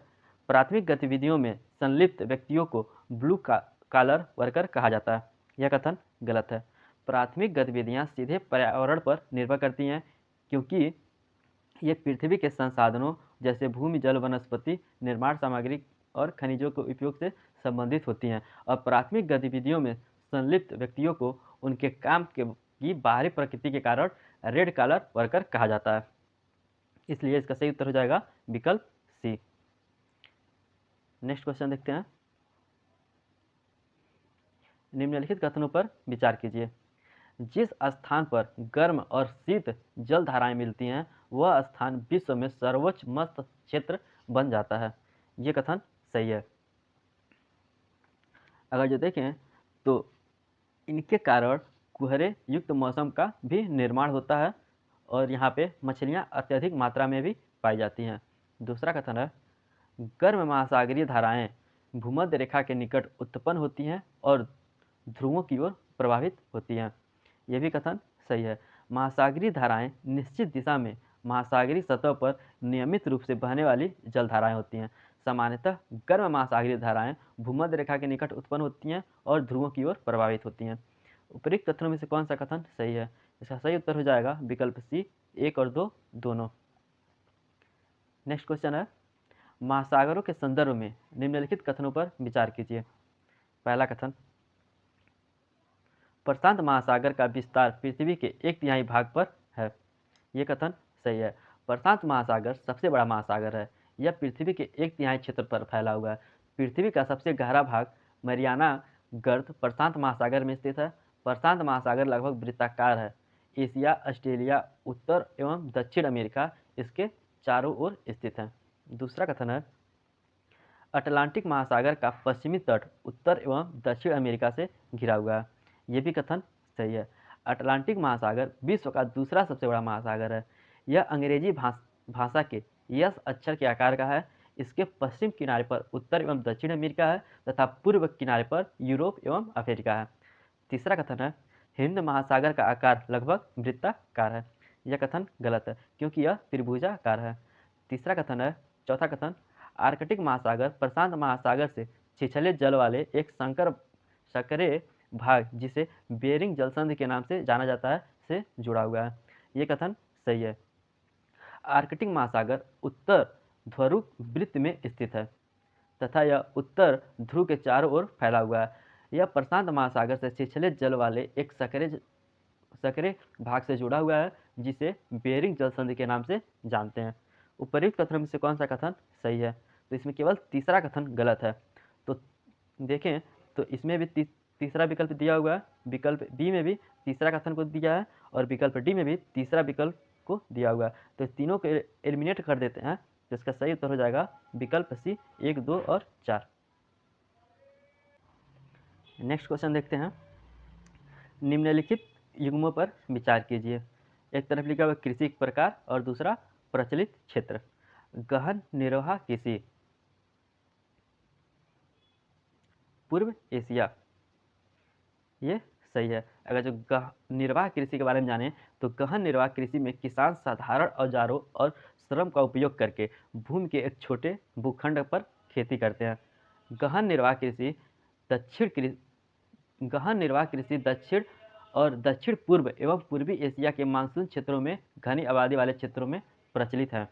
प्राथमिक गतिविधियों में संलिप्त व्यक्तियों को ब्लू कॉलर वर्कर कहा जाता है। यह कथन गलत है। प्राथमिक गतिविधियां सीधे पर्यावरण पर निर्भर करती हैं, क्योंकि ये पृथ्वी के संसाधनों जैसे भूमि, जल, वनस्पति, निर्माण सामग्री और खनिजों के उपयोग से संबंधित होती हैं। और प्राथमिक गतिविधियों में संलिप्त व्यक्तियों को उनके काम की बाहरी प्रकृति के कारण रेड कॉलर वर्कर कहा जाता है। इसलिए इसका सही उत्तर हो जाएगा विकल्प सी। नेक्स्ट क्वेश्चन देखते हैं। निम्नलिखित कथनों पर विचार कीजिए। जिस स्थान पर गर्म और शीत जल धाराएं मिलती हैं वह स्थान विश्व में सर्वोच्च मस्त क्षेत्र बन जाता है। ये कथन सही है। अगर जो देखें तो इनके कारण कुहरे युक्त मौसम का भी निर्माण होता है और यहाँ पे मछलियाँ अत्यधिक मात्रा में भी पाई जाती हैं। दूसरा कथन है, गर्म महासागरीय धाराएं भूमध्य रेखा के निकट उत्पन्न होती हैं और ध्रुवों की ओर प्रवाहित होती हैं। यह भी कथन सही है। महासागरीय धाराएं निश्चित दिशा में महासागरीय सतह पर नियमित रूप से बहने वाली जलधाराएं होती हैं। सामान्यतः गर्म महासागरीय धाराएं भूमध्य रेखा के निकट उत्पन्न होती हैं और ध्रुवों की ओर प्रवाहित होती हैं। उपरोक्त कथनों में से कौन सा कथन सही है? इसका सही उत्तर हो जाएगा विकल्प सी, 1 और 2 दोनों। नेक्स्ट क्वेश्चन है, महासागरों के संदर्भ में निम्नलिखित कथनों पर विचार कीजिए। पहला कथन, प्रशांत महासागर का विस्तार पृथ्वी के 1/3 भाग पर है। यह कथन सही है। प्रशांत महासागर सबसे बड़ा महासागर है। यह पृथ्वी के 1/3 क्षेत्र पर फैला हुआ है। पृथ्वी का सबसे गहरा भाग मरियाना गर्त प्रशांत महासागर में स्थित है। प्रशांत महासागर लगभग वृत्ताकार है। एशिया, ऑस्ट्रेलिया, उत्तर एवं दक्षिण अमेरिका इसके चारों ओर स्थित है। दूसरा कथन है, अटलांटिक महासागर का पश्चिमी तट उत्तर एवं दक्षिण अमेरिका से घिरा हुआ है। यह भी कथन सही है। अटलांटिक महासागर विश्व का दूसरा सबसे बड़ा महासागर है। यह अंग्रेजी भाषा के यस अक्षर के आकार का है। इसके पश्चिम किनारे पर उत्तर एवं दक्षिण अमेरिका है तथा पूर्व किनारे पर यूरोप एवं अफ्रीका है। तीसरा कथन है, हिंद महासागर का आकार लगभग वृत्ताकार है। यह कथन गलत है क्योंकि यह त्रिभुजाकार है। तीसरा कथन है, चौथा कथन, आर्कटिक महासागर प्रशांत महासागर से छिछले जल वाले एक संकरे भाग जिसे बेरिंग जलसंधि के नाम से जाना जाता है से जुड़ा हुआ है। ये कथन सही है। आर्कटिक महासागर उत्तर ध्रुव वृत्त में स्थित है तथा यह उत्तर ध्रुव के चारों ओर फैला हुआ है। यह प्रशांत महासागर से छिछले जल वाले एक संकरे भाग से जुड़ा हुआ है जिसे बेरिंग जलसंधि के नाम से जानते हैं। उपर्युक्त कथनों में से कौन सा कथन सही है? तो इसमें केवल तीसरा कथन गलत है। तो देखें तो इसमें भी तीसरा विकल्प दिया हुआ है, विकल्प बी में भी तीसरा कथन को दिया है और विकल्प डी में भी तीसरा विकल्प को दिया हुआ है। तो तीनों को एलिमिनेट कर देते हैं तो इसका सही उत्तर हो जाएगा विकल्प सी, 1, 2 और 4। नेक्स्ट क्वेश्चन देखते हैं, निम्नलिखित युग्मों पर विचार कीजिए। एक तरफ लिखा हुआ कृषि प्रकार और दूसरा प्रचलित क्षेत्र। गहन निर्वाह कृषि पूर्व एशिया, ये सही है। अगर जो निर्वाह कृषि के बारे में जाने तो गहन निर्वाह कृषि में किसान साधारण औजारों और श्रम का उपयोग करके भूमि के एक छोटे भूखंड पर खेती करते हैं। गहन निर्वाह कृषि दक्षिण और दक्षिण पूर्व एवं पूर्वी एशिया के मानसून क्षेत्रों में घनी आबादी वाले क्षेत्रों में प्रचलित है।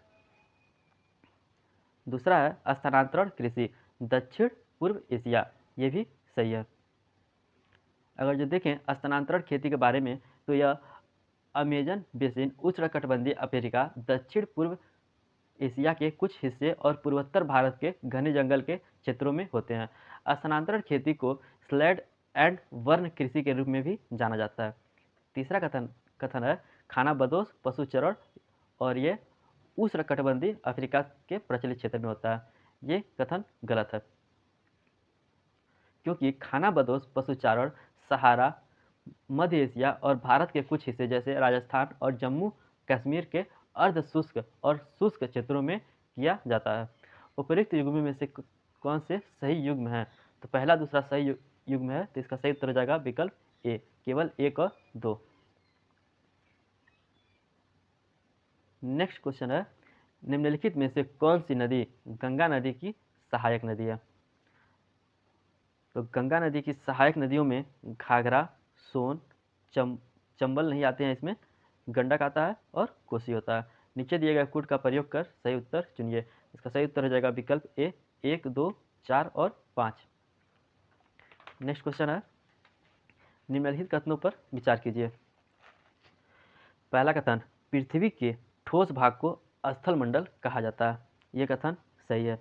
दूसरा है स्थानांतरण कृषि दक्षिण पूर्व एशिया, ये भी सही है। अगर जो देखें स्थानांतरण खेती के बारे में तो यह अमेजन बेसिन, उष्णकटिबंधीय अफ्रीका, दक्षिण पूर्व एशिया के कुछ हिस्से और पूर्वोत्तर भारत के घने जंगल के क्षेत्रों में होते हैं। स्थानांतरण खेती को स्लैड एंड बर्न कृषि के रूप में भी जाना जाता है। तीसरा कथन है खानाबदोश पशुचरण और ये उष्णकटिबंधीय अफ्रीका के प्रचलित क्षेत्र में होता है। ये कथन गलत है क्योंकि खानाबदोश पशुचारण सहारा, मध्य एशिया और भारत के कुछ हिस्से जैसे राजस्थान और जम्मू कश्मीर के अर्ध शुष्क और शुष्क क्षेत्रों में किया जाता है। उपर्युक्त युग्म में से कौन से सही युग्म है? तो पहला दूसरा सही युग्म है तो इसका सही उत्तर हो जाएगा विकल्प ए, केवल 1 और 2। नेक्स्ट क्वेश्चन है, निम्नलिखित में से कौन सी नदी गंगा नदी की सहायक नदी है? तो गंगा नदी की सहायक नदियों में घाघरा, सोन, चंबल नहीं आते हैं, इसमें गंडक आता है और कोसी होता है। नीचे दिए गए कोड का प्रयोग कर सही उत्तर चुनिए। इसका सही उत्तर हो जाएगा विकल्प ए, 1, 2, 4 और 5। नेक्स्ट क्वेश्चन है, निम्नलिखित कथनों पर विचार कीजिए। पहला कथन, पृथ्वी के ठोस भाग को स्थल मंडल कहा जाता है। यह कथन सही है।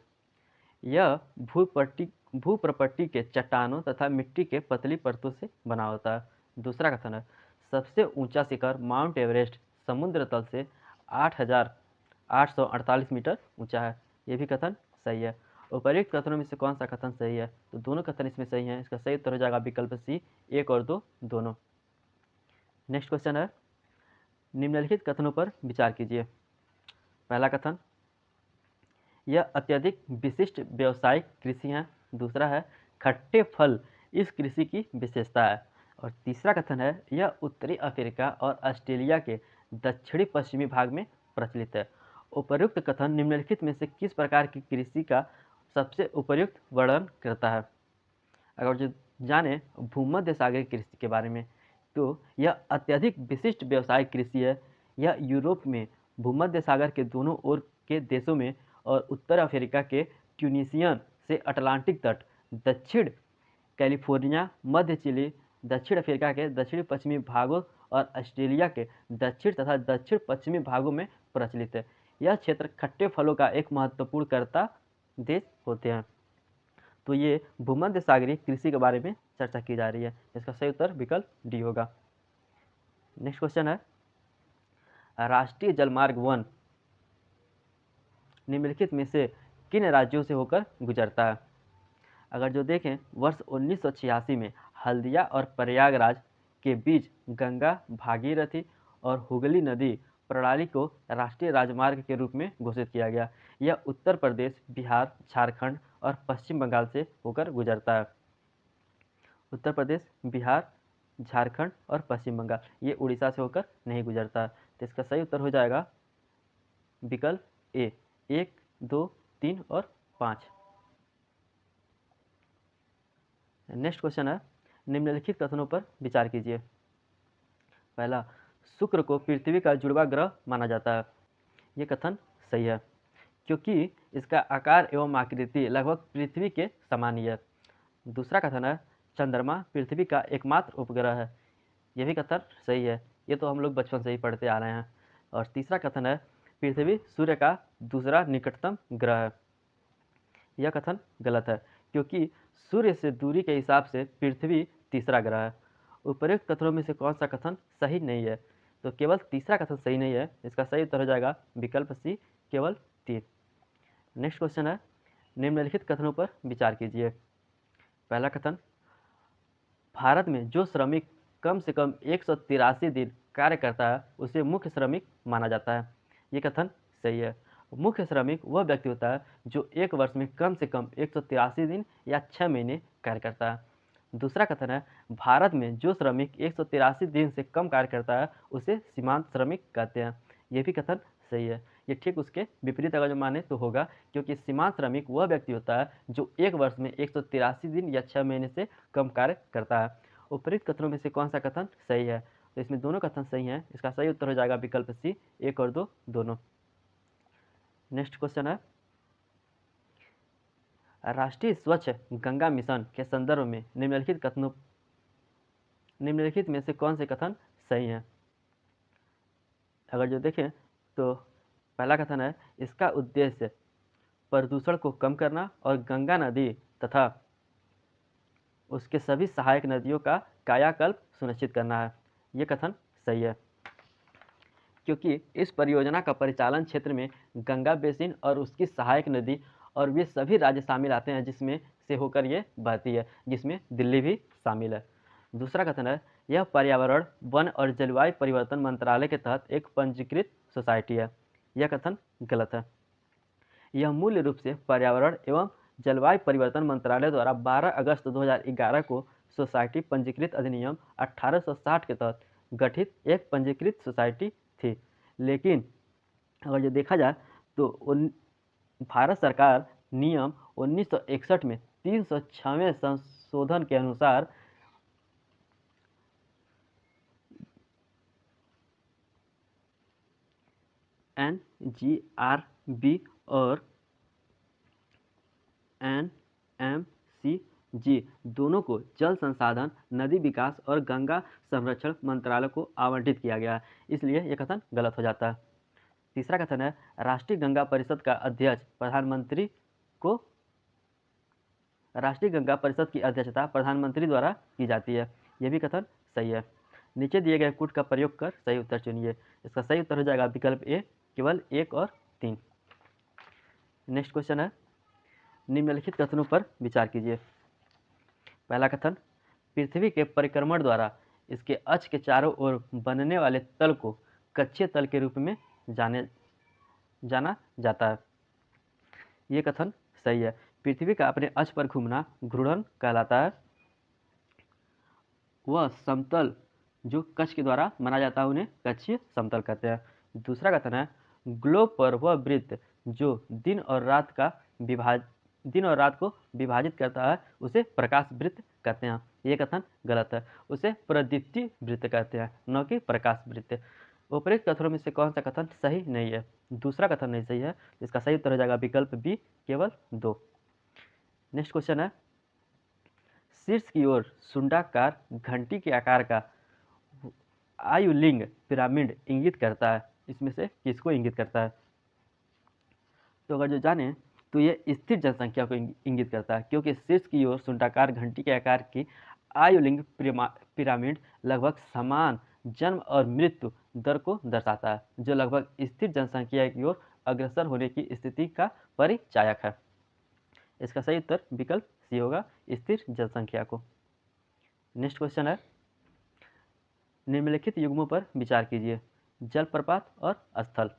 यह भूप्रपट्टी के चट्टानों तथा मिट्टी के पतली परतों से बना होता है। दूसरा कथन है, सबसे ऊंचा शिखर माउंट एवरेस्ट समुद्र तल से 8,848 मीटर ऊंचा है। यह भी कथन सही है। उपर्युक्त कथनों में से कौन सा कथन सही है? तो दोनों कथन इसमें सही हैं। इसका सही उत्तर हो जाएगा विकल्प सी, 1 और 2 दोनों। नेक्स्ट क्वेश्चन है, निम्नलिखित कथनों पर विचार कीजिए। पहला कथन, यह अत्यधिक विशिष्ट व्यावसायिक कृषि है। दूसरा है खट्टे फल इस कृषि की विशेषता है। और तीसरा कथन है यह उत्तरी अफ्रीका और ऑस्ट्रेलिया के दक्षिणी पश्चिमी भाग में प्रचलित है। उपर्युक्त कथन निम्नलिखित में से किस प्रकार की कृषि का सबसे उपयुक्त वर्णन करता है? अगर जो जाने भूमध्य सागरीय कृषि के बारे में, तो यह अत्यधिक विशिष्ट व्यावसायिक कृषि है। यह यूरोप में भूमध्य सागर के दोनों ओर के देशों में और उत्तर अफ्रीका के ट्यूनीशियन से अटलांटिक तट, दक्षिण कैलिफोर्निया, मध्य चिली, दक्षिण अफ्रीका के दक्षिण पश्चिमी भागों और ऑस्ट्रेलिया के दक्षिण तथा दक्षिण पश्चिमी भागों में प्रचलित है। यह क्षेत्र खट्टे फलों का एक महत्वपूर्ण कर्ता देश होते हैं। तो ये भूमध्य सागरीय कृषि के बारे में चर्चा की जा रही है। इसका सही उत्तर विकल्प डी होगा। नेक्स्ट क्वेश्चन है राष्ट्रीय जलमार्ग 1 निम्नलिखित में से किन राज्यों से होकर गुजरता है? अगर जो देखें वर्ष 1986 में हल्दिया और प्रयागराज के बीच गंगा, भागीरथी और हुगली नदी प्रणाली को राष्ट्रीय राजमार्ग के रूप में घोषित किया गया। यह उत्तर प्रदेश, बिहार, झारखंड और पश्चिम बंगाल से होकर गुजरता है। उत्तर प्रदेश, बिहार, झारखंड और पश्चिम बंगाल, ये उड़ीसा से होकर नहीं गुजरता है। तो इसका सही उत्तर हो जाएगा विकल्प ए, 1, 2, 3 और 5। नेक्स्ट क्वेश्चन है निम्नलिखित कथनों पर विचार कीजिए। पहला, शुक्र को पृथ्वी का जुड़वा ग्रह माना जाता है। ये कथन सही है क्योंकि इसका आकार एवं आकृति लगभग पृथ्वी के समान ही है। दूसरा कथन है चंद्रमा पृथ्वी का एकमात्र उपग्रह है। यह भी कथन सही है, ये तो हम लोग बचपन से ही पढ़ते आ रहे हैं। और तीसरा कथन है पृथ्वी सूर्य का दूसरा निकटतम ग्रह है। यह कथन गलत है क्योंकि सूर्य से दूरी के हिसाब से पृथ्वी तीसरा ग्रह है। उपर्युक्त कथनों में से कौन सा कथन सही नहीं है? तो केवल तीसरा कथन सही नहीं है। इसका सही उत्तर हो जाएगा विकल्प सी, केवल 3। नेक्स्ट क्वेश्चन है निम्नलिखित कथनों पर विचार कीजिए। पहला कथन, भारत में जो श्रमिक कम से कम 183 दिन कार्य करता है उसे मुख्य श्रमिक माना जाता है। ये कथन सही है। मुख्य श्रमिक वह व्यक्ति होता है जो एक वर्ष में कम से कम 183 दिन या 6 महीने कार्य करता है। दूसरा कथन है भारत में जो श्रमिक 183 दिन से कम कार्य करता है उसे सीमांत श्रमिक कहते हैं। यह भी कथन सही है। ये ठीक उसके विपरीत अगर जो माने तो होगा, क्योंकि सीमांत श्रमिक वह व्यक्ति होता है जो एक वर्ष में 183 दिन या 6 महीने से कम कार्य करता है। उपयुक्त कथनों में से कौन सा कथन सही है? तो इसमें दोनों कथन सही हैं। इसका सही उत्तर हो जाएगा विकल्प सी, 1 और 2 दोनों। नेक्स्ट क्वेश्चन है राष्ट्रीय स्वच्छ गंगा मिशन के संदर्भ में निम्नलिखित में से कौन से कथन सही हैं? अगर जो देखें तो पहला कथन है इसका उद्देश्य प्रदूषण को कम करना और गंगा नदी तथा उसके सभी सहायक नदियों का कायाकल्प सुनिश्चित करना है। ये कथन सही है क्योंकि इस परियोजना का परिचालन क्षेत्र में गंगा बेसिन और उसकी सहायक नदी और वे सभी राज्य शामिल आते हैं जिसमें से होकर ये बहती है, जिसमें दिल्ली भी शामिल है। दूसरा कथन है यह पर्यावरण, वन और जलवायु परिवर्तन मंत्रालय के तहत एक पंजीकृत सोसाइटी है। यह कथन गलत है। यह मूल रूप से पर्यावरण एवं जलवायु परिवर्तन मंत्रालय द्वारा 12 अगस्त 2011 को सोसाइटी पंजीकृत अधिनियम 1860 के तहत गठित एक पंजीकृत सोसाइटी थी। लेकिन अगर जो देखा जाए तो भारत सरकार नियम 1961 में 306वें संशोधन के अनुसार NGRB और NMCG दोनों को जल संसाधन, नदी विकास और गंगा संरक्षण मंत्रालय को आवंटित किया गया है, इसलिए यह कथन गलत हो जाता है। तीसरा कथन है राष्ट्रीय गंगा परिषद का अध्यक्ष राष्ट्रीय गंगा परिषद की अध्यक्षता प्रधानमंत्री द्वारा की जाती है। यह भी कथन सही है। नीचे दिए गए कूट का प्रयोग कर सही उत्तर चुनिए। इसका सही उत्तर हो जाएगा विकल्प ए, केवल 1 और 3। नेक्स्ट क्वेश्चन है निम्नलिखित कथनों पर विचार कीजिए। पहला कथन पृथ्वी के परिक्रमण द्वारा इसके अक्ष के चारों ओर बनने वाले तल को कक्षीय तल के रूप में जाना जाता है। ये कथन सही है। पृथ्वी का अपने अक्ष पर घूमना घूर्णन कहलाता है। वह समतल जो कक्ष के द्वारा माना जाता है उन्हें कक्षीय समतल कहते हैं। दूसरा कथन है ग्लोब पर वह वृत्त जो दिन और रात को विभाजित करता है उसे प्रकाश वृत्त कहते हैं। ये कथन गलत है, उसे प्रदीप्ति वृत्त कहते हैं, न कि प्रकाश वृत्त। उपरोक्त कथनों में से कौन सा कथन सही नहीं है? दूसरा कथन नहीं सही है, इसका सही उत्तर हो जाएगा विकल्प बी, केवल 2। नेक्स्ट क्वेश्चन है शीर्ष की ओर सुंडाकार घंटी के आकार का आयुलिंग पिरामिड इंगित करता है, इसमें से किसको इंगित करता है? तो अगर जो जाने तो ये स्थिर जनसंख्या को इंगित करता है, क्योंकि शीर्ष की ओर सुंडाकार घंटी के आकार की आयुलिंग पिरामिड लगभग समान जन्म और मृत्यु दर को दर्शाता है, जो लगभग स्थिर जनसंख्या की ओर अग्रसर होने की स्थिति का परिचायक है। इसका सही उत्तर विकल्प सी होगा, स्थिर जनसंख्या को। नेक्स्ट क्वेश्चन है निम्नलिखित युग्मों पर विचार कीजिए, जलप्रपात और स्थल।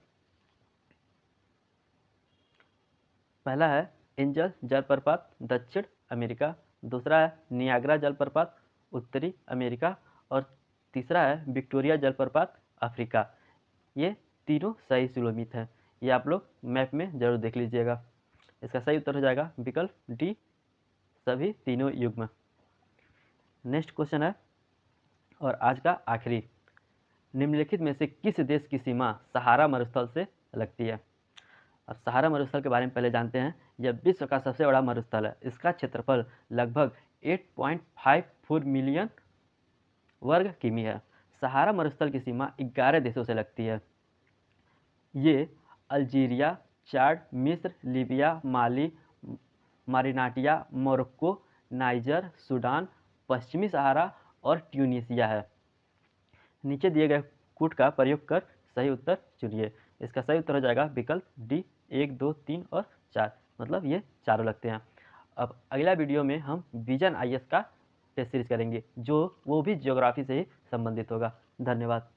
पहला है एंजल जलप्रपात दक्षिण अमेरिका, दूसरा है नियाग्रा जलप्रपात उत्तरी अमेरिका और तीसरा है विक्टोरिया जलप्रपात अफ्रीका। ये तीनों सही सुलोमित हैं, ये आप लोग मैप में जरूर देख लीजिएगा। इसका सही उत्तर हो जाएगा विकल्प डी, सभी तीनों युग्म। नेक्स्ट क्वेश्चन है और आज का आखिरी, निम्नलिखित में से किस देश की सीमा सहारा मरुस्थल से लगती है? अब सहारा मरुस्थल के बारे में पहले जानते हैं। यह विश्व का सबसे बड़ा मरुस्थल है, इसका क्षेत्रफल लगभग 8.54 मिलियन वर्ग किमी है। सहारा मरुस्थल की सीमा 11 देशों से लगती है। ये अल्जीरिया, चाड, मिस्र, लीबिया, माली, मारिनाटिया, मोरक्को, नाइजर, सूडान, पश्चिमी सहारा और ट्यूनीशिया है। नीचे दिए गए कूट का प्रयोग कर सही उत्तर चुनिए। इसका सही उत्तर हो जाएगा विकल्प डी, 1, 2, 3 और 4, मतलब ये चारों लगते हैं। अब अगला वीडियो में हम विजन आईएएस का टेस्ट सीरीज करेंगे, जो वो भी ज्योग्राफी से ही संबंधित होगा। धन्यवाद।